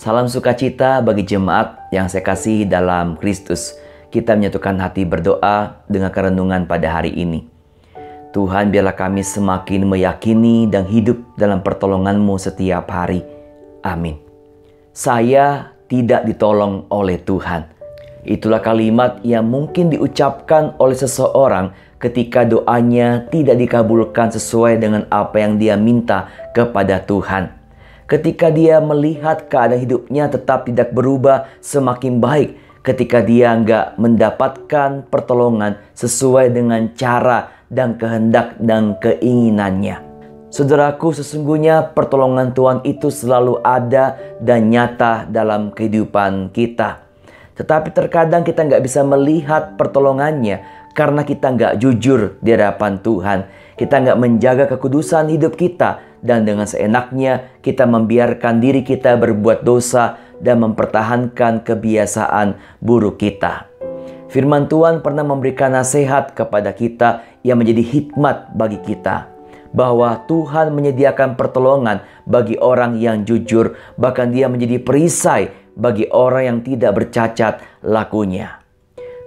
Salam sukacita bagi jemaat yang saya kasihi dalam Kristus. Kita menyatukan hati berdoa dengan kerenungan pada hari ini. Tuhan, biarlah kami semakin meyakini dan hidup dalam pertolongan-Mu setiap hari. Amin. Saya tidak ditolong oleh Tuhan. Itulah kalimat yang mungkin diucapkan oleh seseorang ketika doanya tidak dikabulkan sesuai dengan apa yang dia minta kepada Tuhan. Ketika dia melihat keadaan hidupnya tetap tidak berubah semakin baik, ketika dia nggak mendapatkan pertolongan sesuai dengan cara dan kehendak dan keinginannya. Saudaraku, sesungguhnya pertolongan Tuhan itu selalu ada dan nyata dalam kehidupan kita. Tetapi terkadang kita nggak bisa melihat pertolongannya karena kita nggak jujur di hadapan Tuhan. Kita nggak menjaga kekudusan hidup kita, dan dengan seenaknya kita membiarkan diri kita berbuat dosa dan mempertahankan kebiasaan buruk kita. Firman Tuhan pernah memberikan nasihat kepada kita yang menjadi hikmat bagi kita, bahwa Tuhan menyediakan pertolongan bagi orang yang jujur, bahkan Dia menjadi perisai bagi orang yang tidak bercacat lakunya.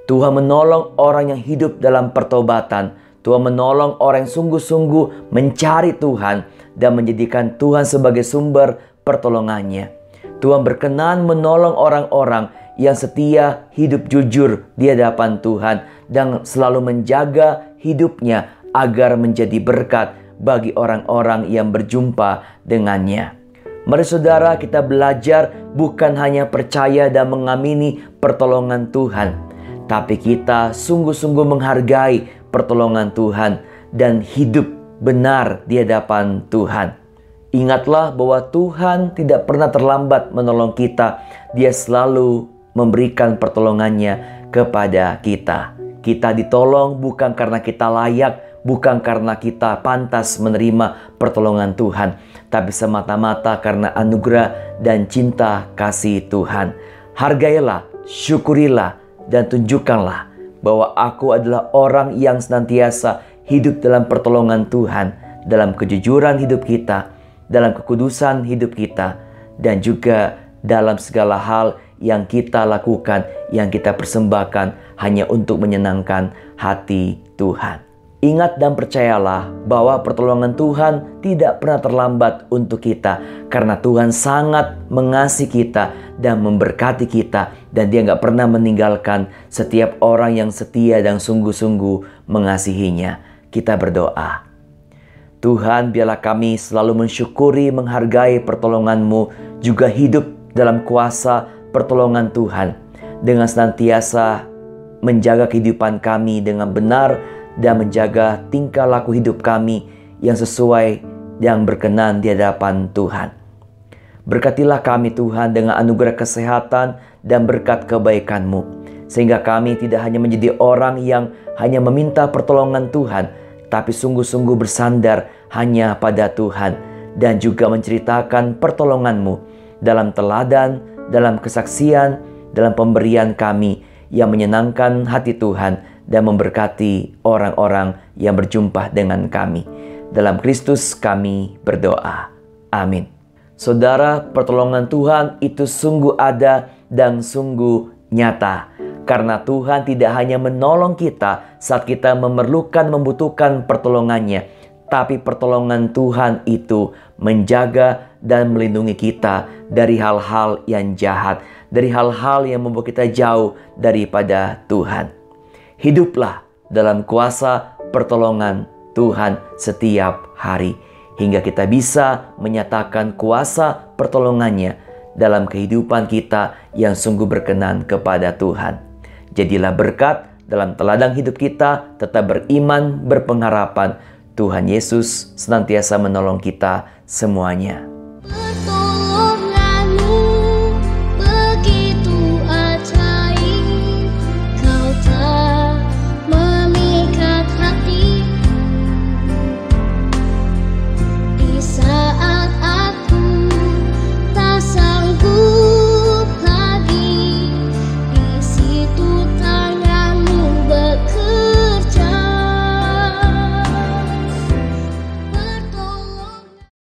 Tuhan menolong orang yang hidup dalam pertobatan. Tuhan menolong orang yang sungguh-sungguh mencari Tuhan dan menjadikan Tuhan sebagai sumber pertolongannya. Tuhan berkenan menolong orang-orang yang setia hidup jujur di hadapan Tuhan dan selalu menjaga hidupnya agar menjadi berkat bagi orang-orang yang berjumpa dengannya. Mari saudara, kita belajar bukan hanya percaya dan mengamini pertolongan Tuhan, tapi kita sungguh-sungguh menghargai pertolongan Tuhan dan hidup benar di hadapan Tuhan. Ingatlah bahwa Tuhan tidak pernah terlambat menolong kita. Dia selalu memberikan pertolongannya kepada kita. Kita ditolong bukan karena kita layak, bukan karena kita pantas menerima pertolongan Tuhan, tapi semata-mata karena anugerah dan cinta kasih Tuhan. Hargailah, syukurilah, dan tunjukkanlah bahwa aku adalah orang yang senantiasa hidup dalam pertolongan Tuhan, dalam kejujuran hidup kita, dalam kekudusan hidup kita, dan juga dalam segala hal yang kita lakukan, yang kita persembahkan hanya untuk menyenangkan hati Tuhan. Ingat dan percayalah bahwa pertolongan Tuhan tidak pernah terlambat untuk kita, karena Tuhan sangat mengasihi kita dan memberkati kita, dan Dia nggak pernah meninggalkan setiap orang yang setia dan sungguh-sungguh mengasihinya. Kita berdoa. Tuhan, biarlah kami selalu mensyukuri, menghargai pertolongan-Mu, juga hidup dalam kuasa pertolongan Tuhan, dengan senantiasa menjaga kehidupan kami dengan benar dan menjaga tingkah laku hidup kami yang sesuai yang berkenan di hadapan Tuhan. Berkatilah kami Tuhan dengan anugerah kesehatan dan berkat kebaikan-Mu, sehingga kami tidak hanya menjadi orang yang hanya meminta pertolongan Tuhan, tapi sungguh-sungguh bersandar hanya pada Tuhan, dan juga menceritakan pertolongan-Mu dalam teladan, dalam kesaksian, dalam pemberian kami yang menyenangkan hati Tuhan dan memberkati orang-orang yang berjumpa dengan kami. Dalam Kristus kami berdoa. Amin. Saudara, pertolongan Tuhan itu sungguh ada dan sungguh nyata. Karena Tuhan tidak hanya menolong kita saat kita membutuhkan pertolongannya, tapi pertolongan Tuhan itu menjaga dan melindungi kita dari hal-hal yang jahat, dari hal-hal yang membuat kita jauh daripada Tuhan. Hiduplah dalam kuasa pertolongan Tuhan setiap hari, hingga kita bisa menyatakan kuasa pertolongannya dalam kehidupan kita yang sungguh berkenan kepada Tuhan. Jadilah berkat dalam teladan hidup kita, tetap beriman, berpengharapan. Tuhan Yesus senantiasa menolong kita semuanya.